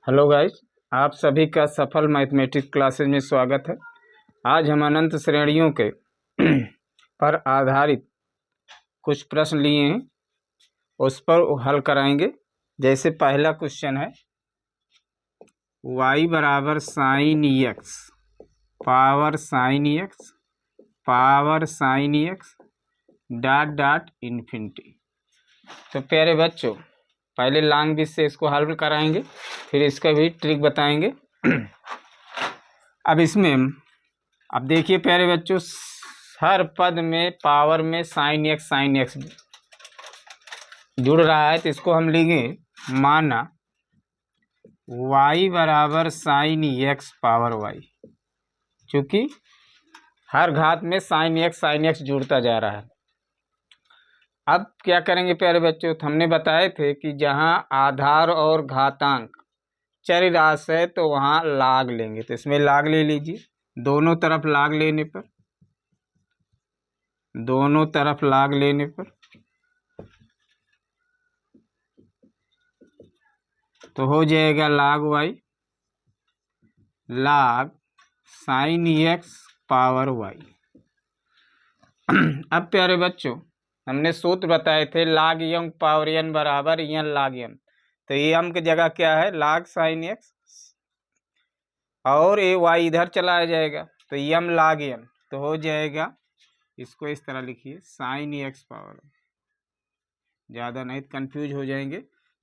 Hello guys, आप सभी का सफल मैथमेटिक्स क्लासेज में स्वागत है। आज हम अनंत श्रेणियों के पर आधारित कुछ प्रश्न लिए हैं, उस पर हल कराएंगे। जैसे पहला क्वेश्चन है y बराबर sine x power sine x power sine x dot dot infinity. तो प्यारे बच्चों, पहले लॉन्ग बीच से इसको हल कराएंगे, फिर इसका भी ट्रिक बताएंगे। अब इसमें अब देखिए प्यारे बच्चों, हर पद में पावर में साइन एक्स जुड़ रहा है, तो इसको हम लिखेंगे माना y बराबर साइन एक्स पावर y, क्योंकि हर घात में साइन एक्स जुड़ता जा रहा है। अब क्या करेंगे प्यारे बच्चों, तो हमने बताए थे कि जहां आधार और घातांक चर राशि है तो वहां लाग लेंगे, तो इसमें लाग ले लीजिए। दोनों तरफ लाग लेने पर तो हो जाएगा लाग y लाग साइन एक्स पावर y। अब प्यारे बच्चों, हमने सूत्र बताए थे लाग यम पावर n बराबर यन लाग यम, तो ये यम की जगह क्या है, लाग साइन एक्स, और ये y इधर चला जाएगा तो यम लाग यम, तो हो जाएगा, इसको इस तरह लिखिए साइन एक्स पावर, ज़्यादा नहीं तो कंफ्यूज हो जाएंगे।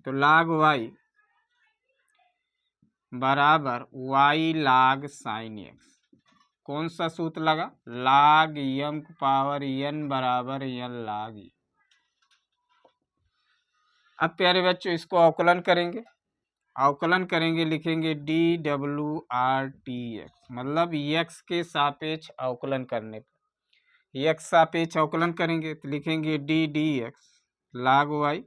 तो लाग y बराबर y लाग साइन एक्स, कौन सा सूत्र लगा, लाग यम पावर n बराबर n लाग y। अब प्यारे बच्चों, इसको अवकलन करेंगे, लिखेंगे DWRTX, मतलब x के सापेक्ष अवकलन करने पर x सापेक्ष अवकलन करेंगे तो लिखेंगे DDX लाग y।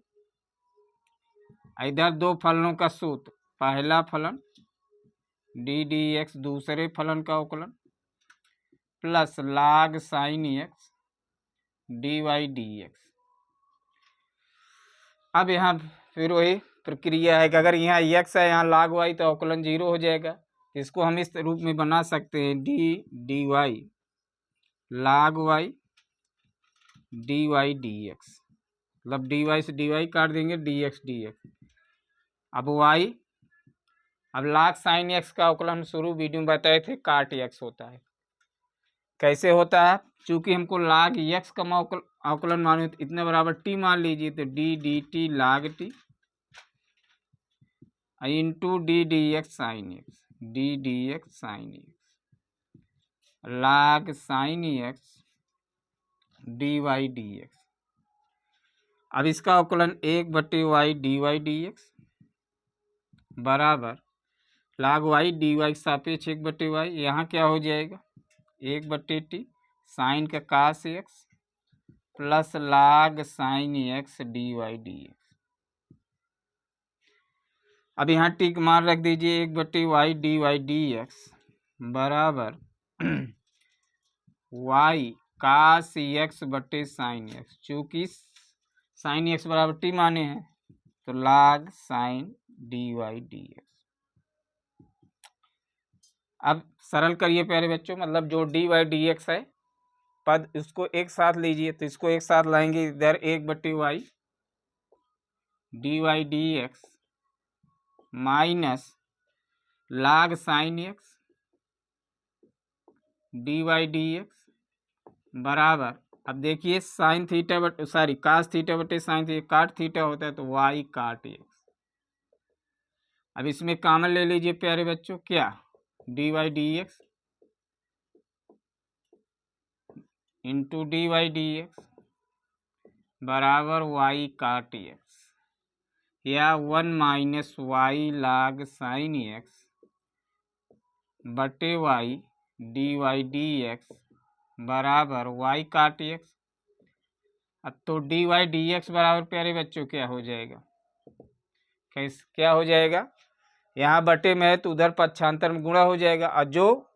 इधर दो फलनों का सूत्र, पहला फलन DDX, दूसरे फलन का अवकलन प्लस लाग साइन एक्स DYDX। अब यहाँ फिर वही प्रक्रिया है कि अगर यहाँ x है, यहाँ लाग y, तो अवकलन 0 हो जाएगा। इसको हम इस रूप में बना सकते हैं DDY लाग y DYDX, मतलब dy से dy काट देंगे, dx। अब लाग साइन एक्स का अवकलन शुरू वीडियो में बताए थे, काट x होता है। कैसे होता है, चूंकि हमको लाग x का अवकलन मालूम, तो इतने बराबर t मान लीजिए, तो dt लाग t into DDX sine x, DDX sine x लाग साइन एक्स DYDX। अब इसका अवकलन 1/y DYDX बराबर लाग y dy सापेक्ष 1/y, यहाँ क्या हो जाएगा 1/t साइन का कास एक्स प्लस लाग साइन एक्स DYDX। अब यहाँ टिक मार रख दीजिए, 1/y DYDX बराबर y कास एक्स बटे साइन एक्स, चूँकि साइन एक्स बराबर टी माने हैं, तो लाग साइन DYDX। अब सरल करिए प्यारे बच्चों, मतलब जो DYDX है पद, इसको एक साथ लीजिए, तो इसको एक साथ लाएंगे, इधर 1/y DYDX माइनस लाग साइन एक्स DYDX बराबर, अब देखिए साइन थीटा कास थीटा बटे साइन थीटा, काट थीटा होता है तो y काट x। अब इसमें कॉमन ले लीजिए प्यारे बच्चों, क्या DYDX इंटू DYDX बराबर y काट x, या 1 माइनस y लाग साइन एक्स बटे y DYDX बराबर y काट x। अब तो DYDX बराबर प्यारे बच्चों क्या हो जाएगा, क्या हो जाएगा, यहाँ बटे में है तो उधर पक्षांतर में गुणा हो जाएगा, और जो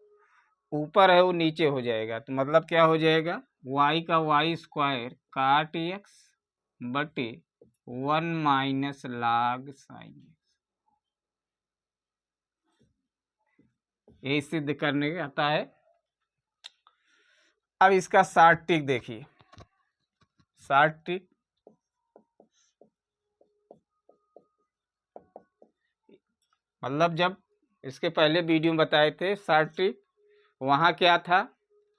ऊपर है वो नीचे हो जाएगा, तो मतलब क्या हो जाएगा, y का y स्क्वायर काट x बटे 1 माइनस लाग साइन एक्स। यही सिद्ध करने का आता है। अब इसका शॉर्ट ट्रिक देखिए। शॉर्ट ट्रिक मतलब जब इसके पहले वीडियो में बताए थे शॉर्ट ट्रिक, वहाँ क्या था,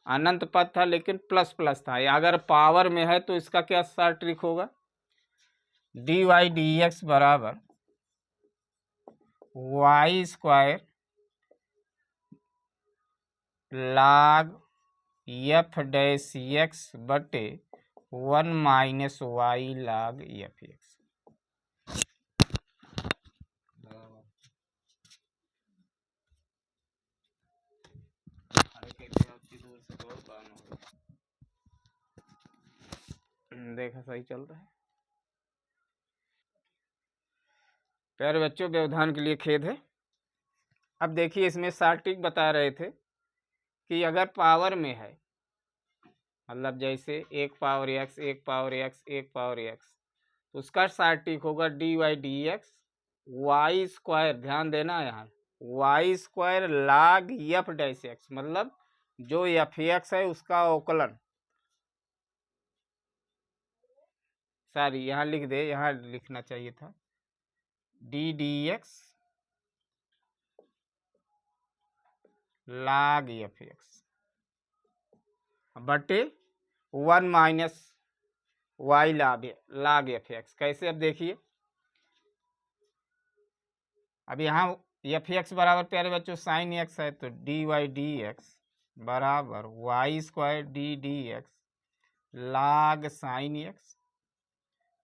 अनंत पद था लेकिन प्लस प्लस था। अगर पावर में है तो इसका क्या शॉर्ट ट्रिक होगा, डी वाई डी एक्स बराबर y square log f dash x बटे 1 minus y log f x. देखा सही चल रहा है। प्यारे बच्चों, व्यवधान के लिए खेद है। अब देखिए इसमें शॉर्ट ट्रिक बता रहे थे कि अगर पावर में है, मतलब जैसे 1 power x 1 power x 1 power x, तो उसका शॉर्ट ट्रिक होगा d y d x y square, ध्यान देना यहाँ, y square log f dash x, मतलब जो एफ एक्स है उसका अवकलन, सॉरी यहाँ लिख दे, यहाँ लिखना चाहिए था d d x log f x बटे 1 minus y log f x. कैसे, अब देखिए, अब यहाँ एफ एक्स बराबर प्यारे बच्चों साइन एक्स है, तो डी वाई डी एक्स बराबर y square d d x log sine x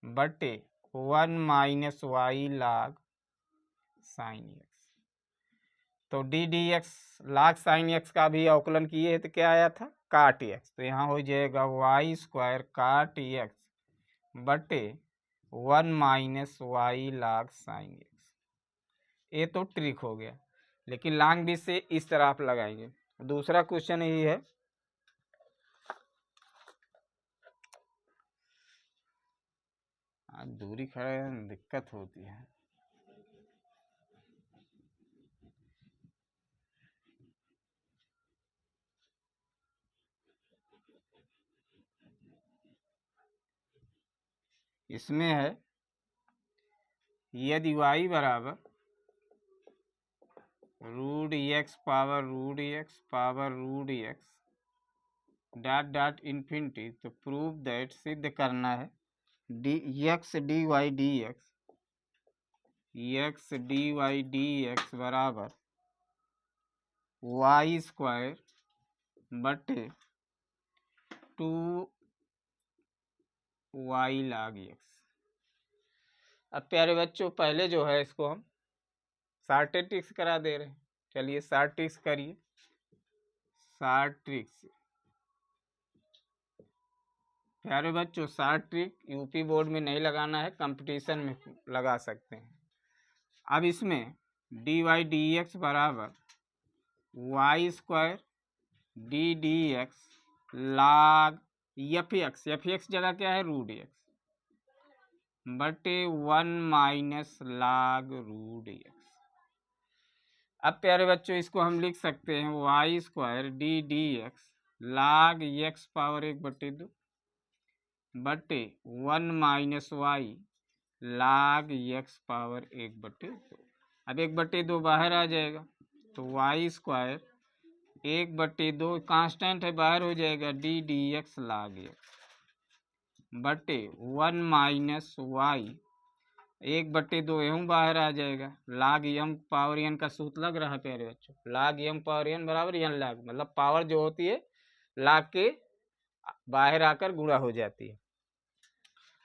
बटे 1 minus y log sine x. तो d d x log sine x का भी अवकलन किए तो क्या आया था, काट एक्स, तो यहाँ हो जाएगा वाई स्क्वायर काट एक्स बटे 1 minus y log sine x. ये तो ट्रिक हो गया, लेकिन लॉन्ग डिश से इस तरह आप लगाएंगे। दूसरा क्वेश्चन यही है, दूरी खड़े दिक्कत होती है। इसमें है यदि y बराबर root x power root x dot dot infinity, तो प्रूव दैट, सिद्ध करना है d x d y d x बराबर वाई स्क्वायर बटे 2 वाई log एक्स। अब प्यारे बच्चों पहले जो है इसको हम शॉर्ट ट्रिक्स करा दे रहे हैं। चलिए शॉर्ट ट्रिक्स करिए। शॉर्ट ट्रिक्स प्यारे बच्चों, शॉर्ट ट्रिक यूपी बोर्ड में नहीं लगाना है, कंपटीशन में लगा सकते हैं। अब इसमें डी वाई डी एक्स बराबर y square d d x log f x जगह क्या है, रूट एक्स बटे 1 माइनस log रूट एक्स। अब प्यारे बच्चों इसको हम लिख सकते हैं y square d d x log x power 1/2 बटे 1 minus y log x power 1/2। अब 1/2 बाहर आ जाएगा, तो वाई स्क्वायर 1/2 कांस्टेंट है, बाहर हो जाएगा D d x log x बटे 1 माइनस वाई 1/2 एवं बाहर आ जाएगा, log एम पावर एन का सूत्र लग रहा है प्यारे बच्चों, log एम पावर एन बराबर एन log, मतलब पावर जो होती है log के बाहर आकर गुणा हो जाती है।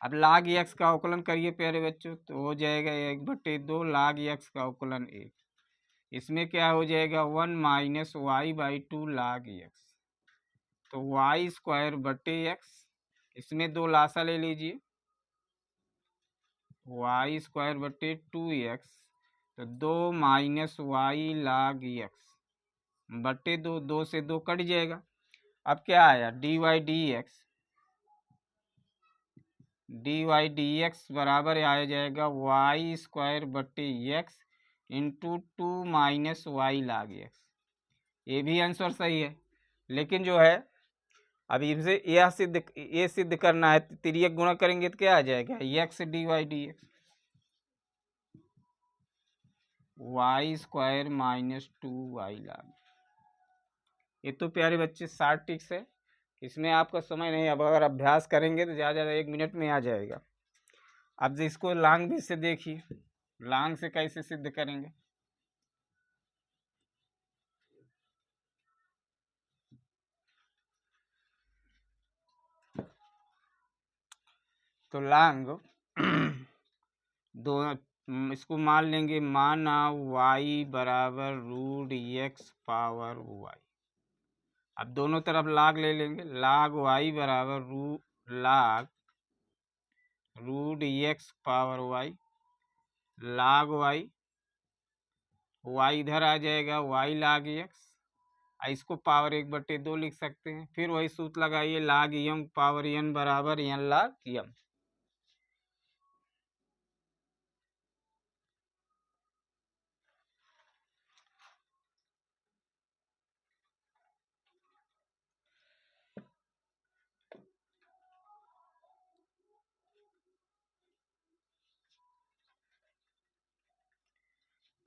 अब log एक्स का अवकलन करिए प्यारे बच्चों, तो हो जाएगा 1/2 log एक्स का अवकलन 1, इसमें क्या हो जाएगा 1 minus y by 2 log x, तो वाई स्क्वायर बटे एक्स, इसमें 2 लासा ले लीजिए, वाई स्क्वायर बटे 2x, तो 2 माइनस वाई log एक्स बटे 2 से 2 कट जाएगा। अब क्या आया, डी वाई डी एक्स बराबर आ जाएगा वाई स्क्वायर बटे x into 2 minus y log x, ये भी आंसर सही है, लेकिन जो है अब इनसे ये सिद्ध करना है, तिर्यक गुणा करेंगे तो क्या आ जाएगा, x d y d x y square minus 2y log। ये तो प्यारे बच्चे 60 टिक्स है, इसमें आपका समय नहीं, अब अगर अभ्यास करेंगे तो ज़्यादा ज़्यादा 1 मिनट में आ जाएगा। अब इसको लांग भी से देखिए, लांग से कैसे सिद्ध करेंगे। तो लांग दो इसको मान लेंगे, माना y बराबर रूट एक्स पावर वाई। अब दोनों तरफ लाग ले लेंगे, लाग y बराबर रूट एक्स पावर वाई, लाग y इधर आ जाएगा, y लाग एक्स, इसको पावर 1/2 लिख सकते हैं। फिर वही सूत्र लगाइए, लाग यम पावर n बराबर n लाग यम।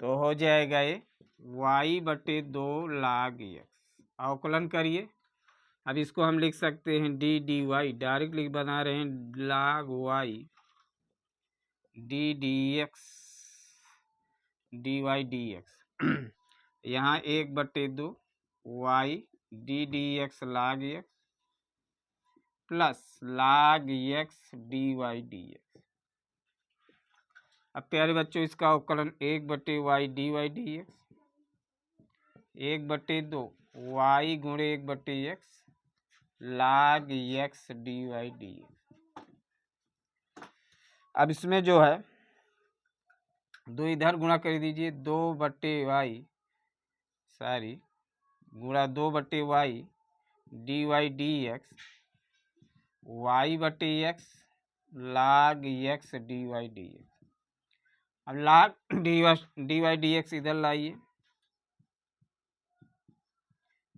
तो हो जाएगा ये y/2 लाग एक्स। अवकलन करिए, अब इसको हम लिख सकते हैं डी डी वाई, डायरेक्ट लिख बना रहे हैं, log y d d x d y d x यहाँ 1/2 y d d x log x plus log x d y d x. अब प्यारे बच्चों इसका अवकलन 1/y d y d x 1/2 y गुणे 1/x log x d y d x. अब इसमें जो है दो इधर गुणा कर दीजिए, 2/y सॉरी गुणा 2/y D y d x y/x log x d y d x. अब log D y d x इधर लाइए,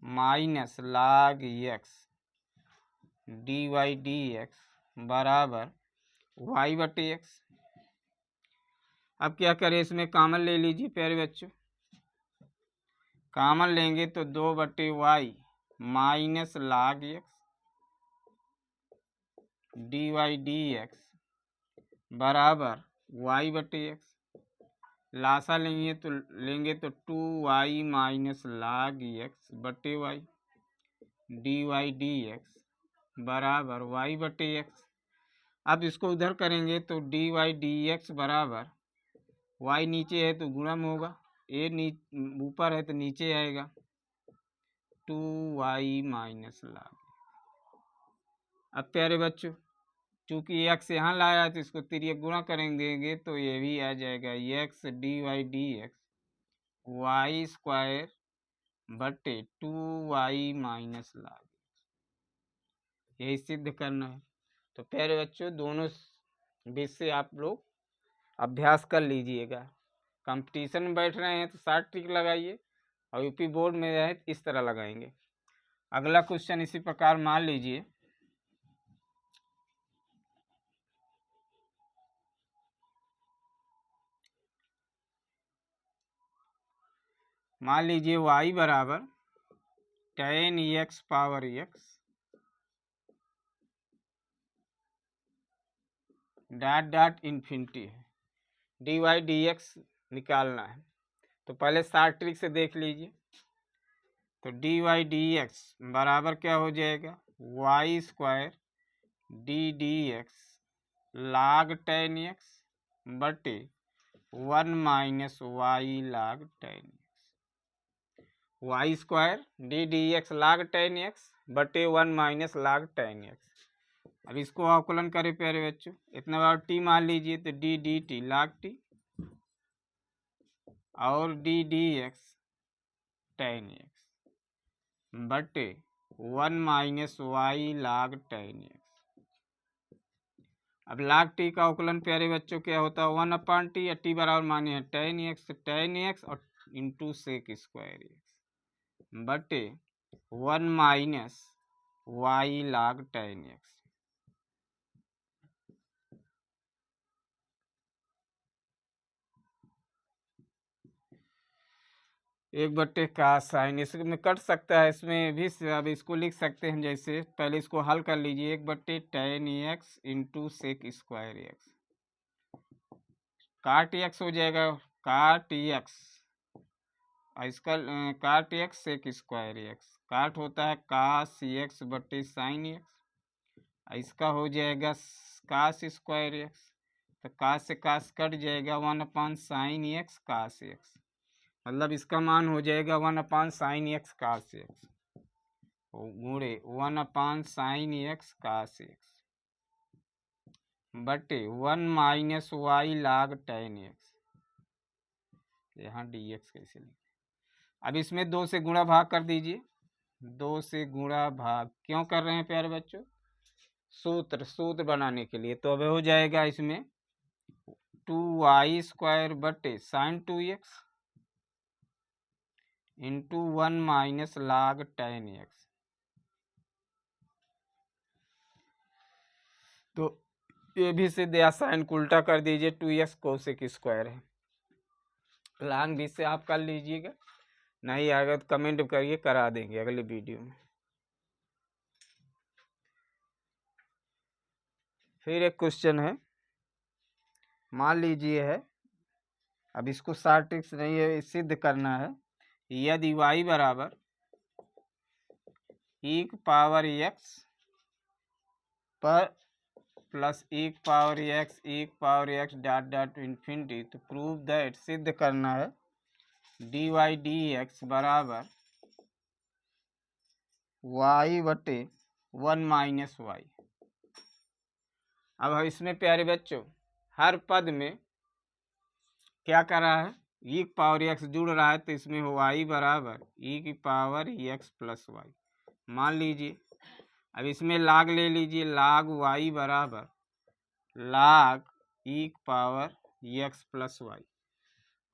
minus log x d y d x बराबर y/x। अब क्या करें, इसमें कॉमन ले लीजिए प्यारे बच्चों, कॉमन लेंगे तो 2/y minus log x d y d x बराबर y/x। लासा लेंगे तो 2y माइनस लाग एक्स बटे y d y d x बराबर y/x। अब इसको उधर करेंगे तो डी वाई डी एक्स बराबर y नीचे है तो गुणा में होगा, ए ऊपर है तो नीचे आएगा 2y माइनस लाग। अब प्यारे बच्चों चूंकि x यहाँ लाया है तो इसको तिर्यक गुणा करेंगे तो ये भी आ जाएगा x d y d x y square बटे 2y माइनस लाग। यही सिद्ध करना है। तो प्यारे बच्चों दोनों बीच से आप लोग अभ्यास कर लीजिएगा। कंपटीशन में बैठ रहे हैं तो 60 ट्रिक लगाइए, और यूपी बोर्ड में रहे तो इस तरह लगाएंगे। अगला क्वेश्चन इसी प्रकार मान लीजिए, y बराबर tan x power x dot dot infinity है, डी वाई डी एक्स निकालना है। तो पहले 60 ट्रिक से देख लीजिए। तो डी वाई डी एक्स बराबर क्या हो जाएगा, y square d d x log tan x बटे 1 minus y log tan x। Y square d d x log tan x बटे 1 माइनस लाग tan x। अब इसको अवकलन करें प्यारे बच्चों, इतना बार टी मान लीजिए तो डी डी टी लाग टी और D d x tan x बटे 1 minus y log tan x। अब लाग टी का अवकलन प्यारे बच्चों क्या होता है, 1/t या टी बराबर माने हैं tan x और इंटू सेक स्क्वायर एक्स। बटे 1 minus y log tan x। एक बट्टे का साइन इसमें कट सकता है, इसमें भी अब इसको लिख सकते हैं जैसे, पहले इसको हल कर लीजिए। एक बट्टे tan x into sec square x, काट एक्स हो जाएगा, काट एक्स, इसका काट एक्स सेक स्क्वायर एक्स, काट होता है कास एक्स बट्टे साइन एक्स, इसका हो जाएगा कास स्क्वायर एक्स, तो कास से कास कट जाएगा, 1 साइन एक्स कास एक्स, मतलब इसका मान हो जाएगा 1 साइन एक्स कास एक्स गुणे 1 साइन एक्स कास एक्स बटे 1 minus y log tan x. यहाँ डी एक्स कैसे लिखें? अब इसमें 2 से गुणा भाग कर दीजिए, 2 से गुणा भाग क्यों कर रहे हैं प्यारे बच्चों? सूत्र बनाने के लिए। तो अब हो जाएगा इसमें 2y स्क्वायर बटे sine 2x into 1 minus log tan x। तो ये भी सिद्ध या साइन को उल्टा कर दीजिए, 2x कोसेक स्क्वायर है, लॉन्ग भी से आप कर लीजिएगा, नहीं आएगा तो कमेंट करिए, करा देंगे अगले वीडियो में। फिर एक क्वेश्चन है, मान लीजिए है, अब इसको शॉर्ट ट्रिक्स नहीं है, सिद्ध करना है। यदि y बराबर एक पावर x पर प्लस एक power x dot dot infinity, तो प्रूव दैट, सिद्ध करना है, डी वाई डी एक्स बराबर y बटे 1 माइनस वाई। अब इसमें प्यारे बच्चों हर पद में क्या कर रहा है, e की पावर x जुड़ रहा है, तो इसमें y बराबर e की पावर x प्लस वाई। मान लीजिए, अब इसमें log ले लीजिए, log y बराबर log e की पावर x प्लस वाई।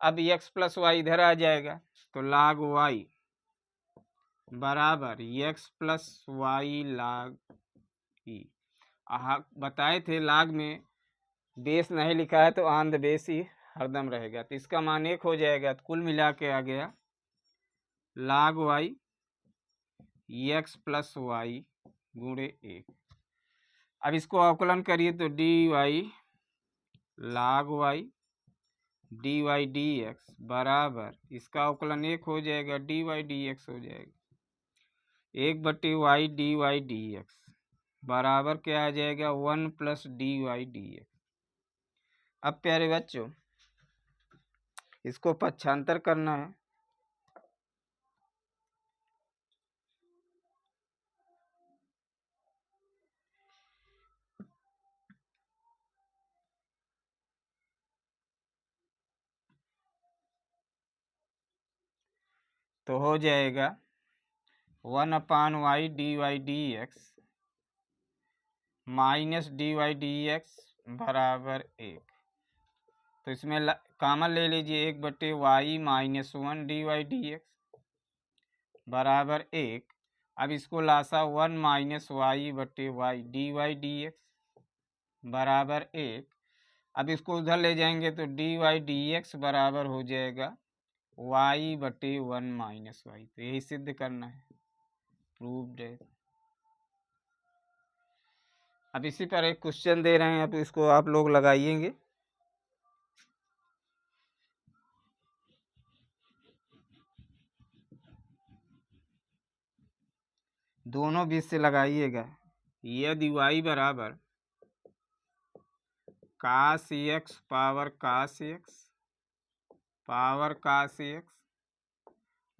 अब x प्लस वाई इधर आ जाएगा, तो log y बराबर x plus y log e। बताए थे log में बेस नहीं लिखा है तो ऑन द बेस ही हरदम रहेगा, तो इसका मान 1 हो जाएगा, तो कुल मिला के आ गया log y x plus y गुणे 1। अब इसको अवकलन करिए तो d y log y d y d x बराबर, इसका अवकलन 1 हो जाएगा, डी वाई डी एक्स हो जाएगा, 1 बटे वाई डी एक्स बराबर क्या आ जाएगा, 1 plus d y d x. अब प्यारे बच्चों इसको पक्षांतर करना है, तो हो जाएगा 1/y d x minus d y d x बराबर 1। तो इसमें कॉमन ले लीजिए, 1 बटे y minus 1 d y d x बराबर 1। अब इसको लासा 1 माइनस वाई बटे वाई डी एक्स बराबर 1। अब इसको उधर ले जाएंगे तो डी वाई डी एक्स बराबर हो जाएगा y बटे 1 माइनस वाई। तो यही सिद्ध करना है, प्रूव्ड है। अब इसी पर एक क्वेश्चन दे रहे हैं, अब इसको आप लोग लगाइएंगे। दोनों बीच से लगाइएगा। यदि y बराबर कास एक्स पावर कास एक्स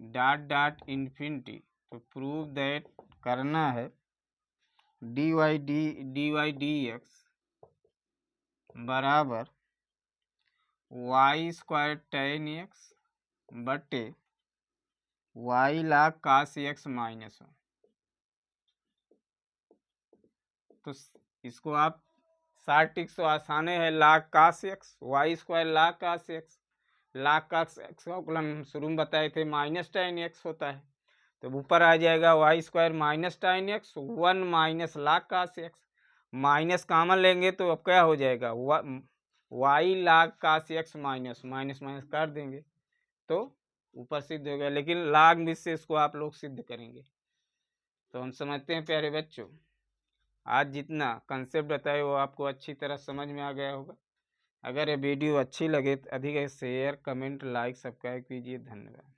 डॉट डॉट इन्फिनिटी, तो प्रूव दैट करना है डी वाई डी एक्स बराबर वाई स्क्वायर tan एक्स बटे वाई log कास एक्स माइनस 1। तो इसको आप शॉर्ट ट्रिक्स तो आसान है, log कास एक्स वाई स्क्वायर log कास एक्स का अवकलन शुरू में बताए थे माइनस tan एक्स होता है, तो ऊपर आ जाएगा y square minus tan x 1 minus log cos x, minus common लेंगे तो अब क्या हो जाएगा y log cos x minus minus minus कर देंगे तो ऊपर सिद्ध हो गया, लेकिन लाग में से इसको आप लोग सिद्ध करेंगे। तो हम समझते हैं प्यारे बच्चों, आज जितना कंसेप्ट बताए वो आपको अच्छी तरह समझ में आ गया होगा। अगर ये वीडियो अच्छी लगे तो अधिक शेयर कमेंट लाइक सब्सक्राइब कीजिए। धन्यवाद।